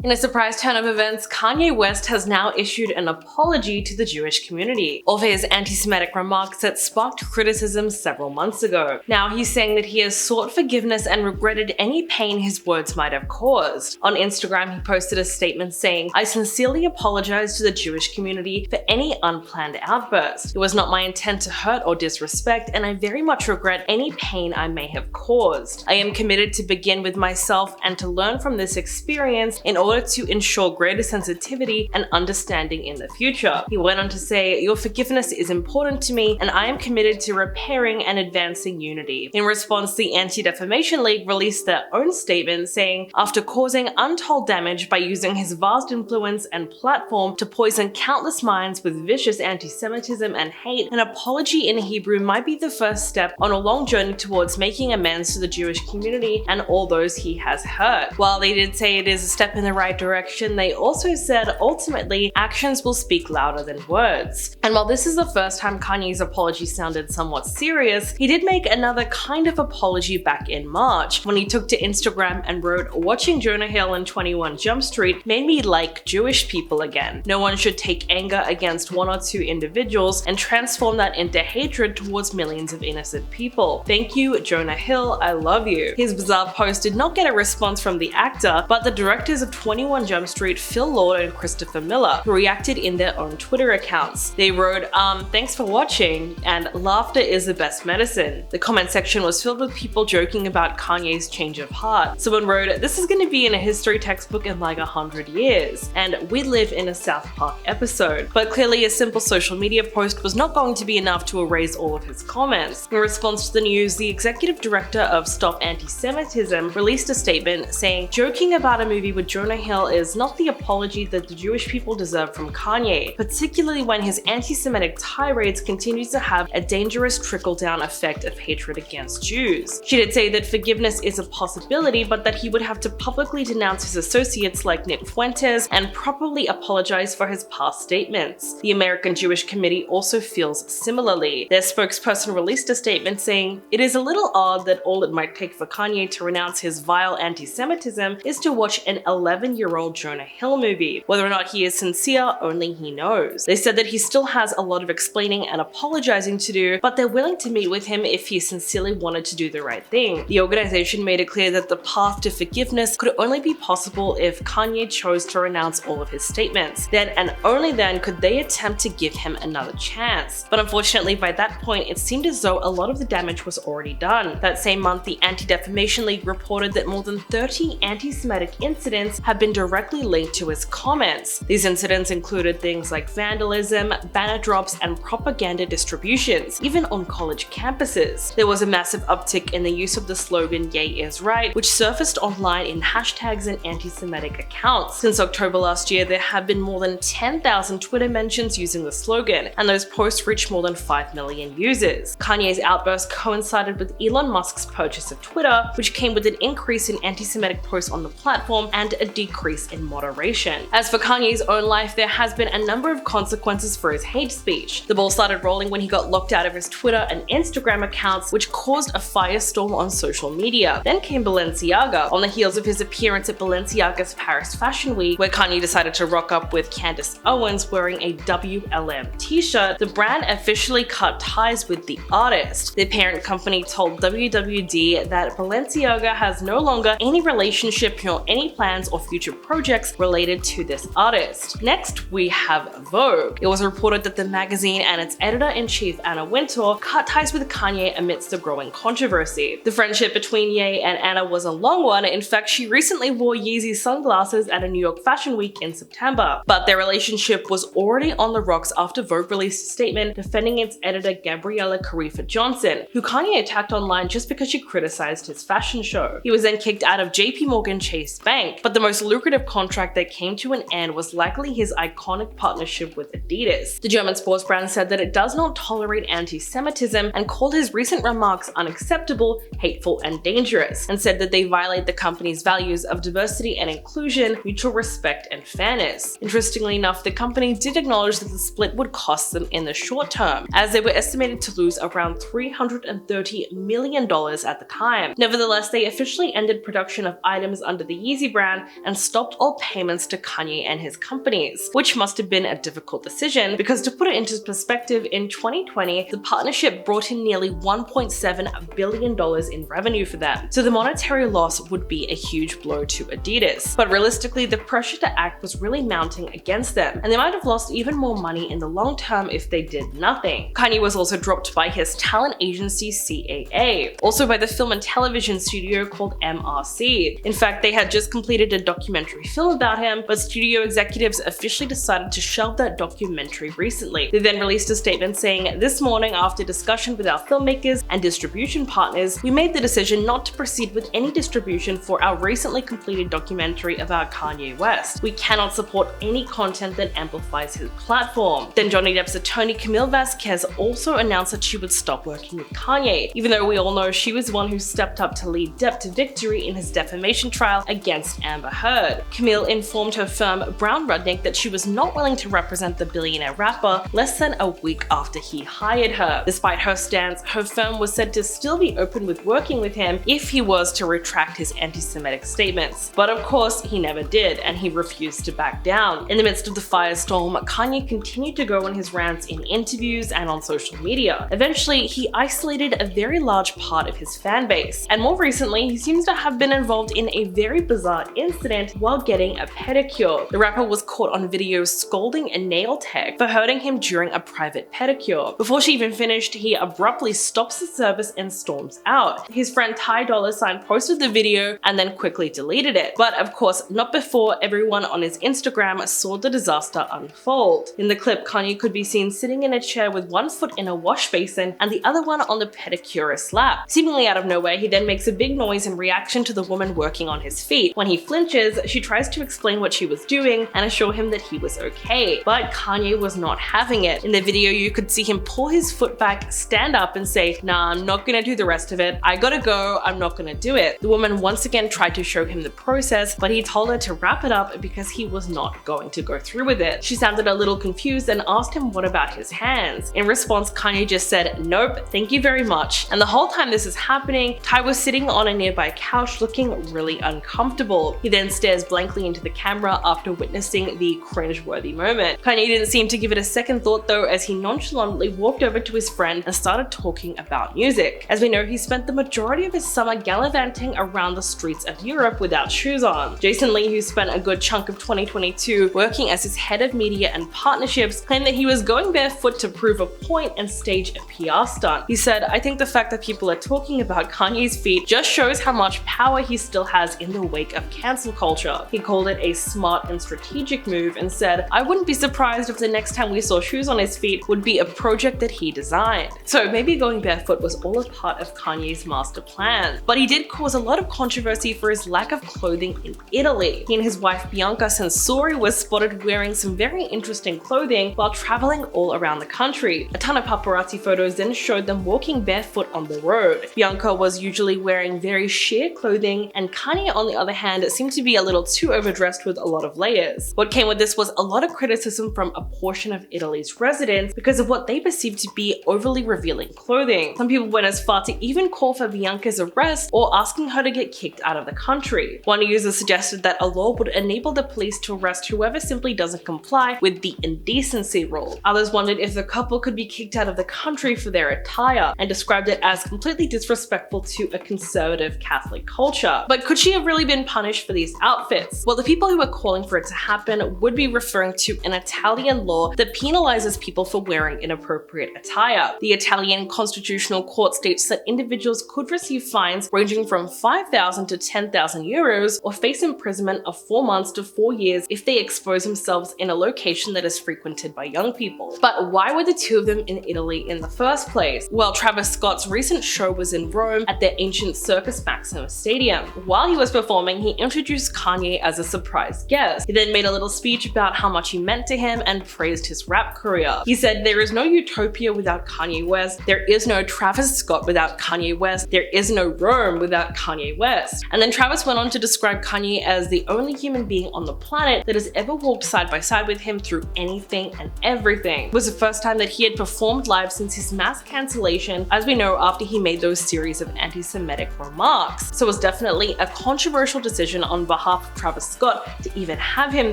In a surprise turn of events, Kanye West has now issued an apology to the Jewish community over his anti-Semitic remarks that sparked criticism several months ago. Now he's saying that he has sought forgiveness and regretted any pain his words might have caused. On Instagram, he posted a statement saying, "I sincerely apologize to the Jewish community for any unplanned outburst. It was not my intent to hurt or disrespect, and I very much regret any pain I may have caused. I am committed to begin with myself and to learn from this experience in order to ensure greater sensitivity and understanding in the future." He went on to say, "Your forgiveness is important to me, and I am committed to repairing and advancing unity." In response, the Anti-Defamation League released their own statement saying, "After causing untold damage by using his vast influence and platform to poison countless minds with vicious anti-Semitism and hate, an apology in Hebrew might be the first step on a long journey towards making amends to the Jewish community and all those he has hurt." While they did say it is a step in the right direction, they also said ultimately actions will speak louder than words. And while this is the first time Kanye's apology sounded somewhat serious, he did make another kind of apology back in March when he took to Instagram and wrote, "Watching Jonah Hill and 21 Jump Street made me like Jewish people again. No one should take anger against one or two individuals and transform that into hatred towards millions of innocent people. Thank you, Jonah Hill, I love you." His bizarre post did not get a response from the actor, but the directors of 21 Jump Street, Phil Lord and Christopher Miller, who reacted in their own Twitter accounts. They wrote, "Thanks for watching," and "Laughter is the best medicine." The comment section was filled with people joking about Kanye's change of heart. Someone wrote, "This is going to be in a history textbook in like 100 years, and we live in a South Park episode." But clearly a simple social media post was not going to be enough to erase all of his comments. In response to the news, the executive director of Stop Antisemitism released a statement saying, "Joking about a movie with Jonah Hill is not the apology that the Jewish people deserve from Kanye, particularly when his anti-Semitic tirades continue to have a dangerous trickle-down effect of hatred against Jews." She did say that forgiveness is a possibility, but that he would have to publicly denounce his associates like Nick Fuentes and properly apologize for his past statements. The American Jewish Committee also feels similarly. Their spokesperson released a statement saying, "It is a little odd that all it might take for Kanye to renounce his vile anti-Semitism is to watch an 11-year-old Jonah Hill movie. Whether or not he is sincere, only he knows." They said that he still has a lot of explaining and apologizing to do, but they're willing to meet with him if he sincerely wanted to do the right thing. The organization made it clear that the path to forgiveness could only be possible if Kanye chose to renounce all of his statements. Then and only then could they attempt to give him another chance. But unfortunately, by that point, it seemed as though a lot of the damage was already done. That same month, the Anti-Defamation League reported that more than 30 anti-Semitic incidents have been directly linked to his comments. These incidents included things like vandalism, banner drops, and propaganda distributions, even on college campuses. There was a massive uptick in the use of the slogan "Ye is right," which surfaced online in hashtags and anti-Semitic accounts. Since October last year, there have been more than 10,000 Twitter mentions using the slogan, and those posts reached more than 5 million users. Kanye's outburst coincided with Elon Musk's purchase of Twitter, which came with an increase in anti-Semitic posts on the platform and a decrease in moderation. As for Kanye's own life, there has been a number of consequences for his hate speech. The ball started rolling when he got locked out of his Twitter and Instagram accounts, which caused a firestorm on social media. Then came Balenciaga, on the heels of his appearance at Balenciaga's Paris Fashion Week, where Kanye decided to rock up with Candace Owens wearing a WLM t-shirt. The brand officially cut ties with the artist. The parent company told WWD that Balenciaga has no longer any relationship nor any plans or future projects related to this artist. Next, we have Vogue. It was reported that the magazine and its editor-in-chief Anna Wintour cut ties with Kanye amidst the growing controversy. The friendship between Ye and Anna was a long one. In fact, she recently wore Yeezy sunglasses at a New York Fashion Week in September. But their relationship was already on the rocks after Vogue released a statement defending its editor Gabriella Carifa Johnson, who Kanye attacked online just because she criticized his fashion show. He was then kicked out of JP Morgan Chase Bank, but the most lucrative contract that came to an end was likely his iconic partnership with Adidas. The German sports brand said that it does not tolerate anti-Semitism and called his recent remarks unacceptable, hateful, and dangerous, and said that they violate the company's values of diversity and inclusion, mutual respect, and fairness. Interestingly enough, the company did acknowledge that the split would cost them in the short term, as they were estimated to lose around $330 million at the time. Nevertheless, they officially ended production of items under the Yeezy brand and and stopped all payments to Kanye and his companies, which must have been a difficult decision because, to put it into perspective, in 2020, the partnership brought in nearly $1.7 billion in revenue for them. So the monetary loss would be a huge blow to Adidas. But realistically, the pressure to act was really mounting against them, and they might have lost even more money in the long term if they did nothing. Kanye was also dropped by his talent agency CAA, also by the film and television studio called MRC. In fact, they had just completed a documentary film about him, but studio executives officially decided to shelve that documentary recently. They then released a statement saying, "This morning, after discussion with our filmmakers and distribution partners, we made the decision not to proceed with any distribution for our recently completed documentary about Kanye West. We cannot support any content that amplifies his platform." Then Johnny Depp's attorney Camille Vasquez also announced that she would stop working with Kanye, even though we all know she was the one who stepped up to lead Depp to victory in his defamation trial against Amber Heard. Camille informed her firm Brown Rudnick that she was not willing to represent the billionaire rapper less than a week after he hired her. Despite her stance, her firm was said to still be open with working with him if he was to retract his anti-Semitic statements. But of course, he never did, and he refused to back down. In the midst of the firestorm, Kanye continued to go on his rants in interviews and on social media. Eventually, he isolated a very large part of his fan base, and more recently, he seems to have been involved in a very bizarre incident while getting a pedicure. The rapper was caught on video scolding a nail tech for hurting him during a private pedicure. Before she even finished, he abruptly stops the service and storms out. His friend Ty Dolla $ign posted the video and then quickly deleted it. But of course, not before everyone on his Instagram saw the disaster unfold. In the clip, Kanye could be seen sitting in a chair with one foot in a wash basin and the other one on the pedicurist's lap. Seemingly out of nowhere, he then makes a big noise in reaction to the woman working on his feet. When he flinches, she tries to explain what she was doing and assure him that he was okay. But Kanye was not having it. In the video, you could see him pull his foot back, stand up and say, "Nah, I'm not gonna do the rest of it. I gotta go, I'm not gonna do it." The woman once again tried to show him the process, but he told her to wrap it up because he was not going to go through with it. She sounded a little confused and asked him what about his hands. In response, Kanye just said, "Nope, thank you very much." And the whole time this is happening, Ty was sitting on a nearby couch looking really uncomfortable. He then stares blankly into the camera after witnessing the cringe-worthy moment. Kanye didn't seem to give it a second thought though, as he nonchalantly walked over to his friend and started talking about music. As we know, he spent the majority of his summer gallivanting around the streets of Europe without shoes on. Jason Lee, who spent a good chunk of 2022 working as his head of media and partnerships, claimed that he was going barefoot to prove a point and stage a PR stunt. He said, "I think the fact that people are talking about Kanye's feet just shows how much power he still has in the wake of cancel culture." He called it a smart and strategic move and said, "I wouldn't be surprised if the next time we saw shoes on his feet would be a project that he designed." So maybe going barefoot was all a part of Kanye's master plan. But he did cause a lot of controversy for his lack of clothing in Italy. He and his wife Bianca Censori was spotted wearing some very interesting clothing while traveling all around the country. A ton of paparazzi photos then showed them walking barefoot on the road. Bianca was usually wearing very sheer clothing, and Kanye, on the other hand, seemed to be a little too overdressed with a lot of layers. What came with this was a lot of criticism from a portion of Italy's residents because of what they perceived to be overly revealing clothing. Some people went as far to even call for Bianca's arrest or asking her to get kicked out of the country. One user suggested that a law would enable the police to arrest whoever simply doesn't comply with the indecency rule. Others wondered if the couple could be kicked out of the country for their attire and described it as completely disrespectful to a conservative Catholic culture. But could she have really been punished for these outfits? Well, the people who are calling for it to happen would be referring to an Italian law that penalizes people for wearing inappropriate attire. The Italian Constitutional Court states that individuals could receive fines ranging from 5,000 to 10,000 euros or face imprisonment of 4 months to 4 years if they expose themselves in a location that is frequented by young people. But why were the two of them in Italy in the first place? Well, Travis Scott's recent show was in Rome at the ancient Circus Maximus Stadium. While he was performing, he introduced Kanye as a surprise guest. He then made a little speech about how much he meant to him and praised his rap career. He said, "There is no utopia without Kanye West. There is no Travis Scott without Kanye West. There is no Rome without Kanye West." And then Travis went on to describe Kanye as the only human being on the planet that has ever walked side by side with him through anything and everything. It was the first time that he had performed live since his mass cancellation, as we know, after he made those series of anti-Semitic remarks. So it was definitely a controversial decision on behalf behalf of Travis Scott to even have him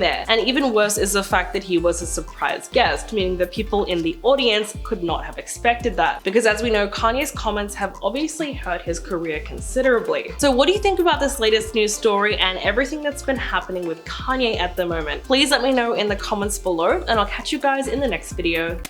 there. And even worse is the fact that he was a surprise guest, meaning the people in the audience could not have expected that. Because as we know, Kanye's comments have obviously hurt his career considerably. So what do you think about this latest news story and everything that's been happening with Kanye at the moment? Please let me know in the comments below, and I'll catch you guys in the next video.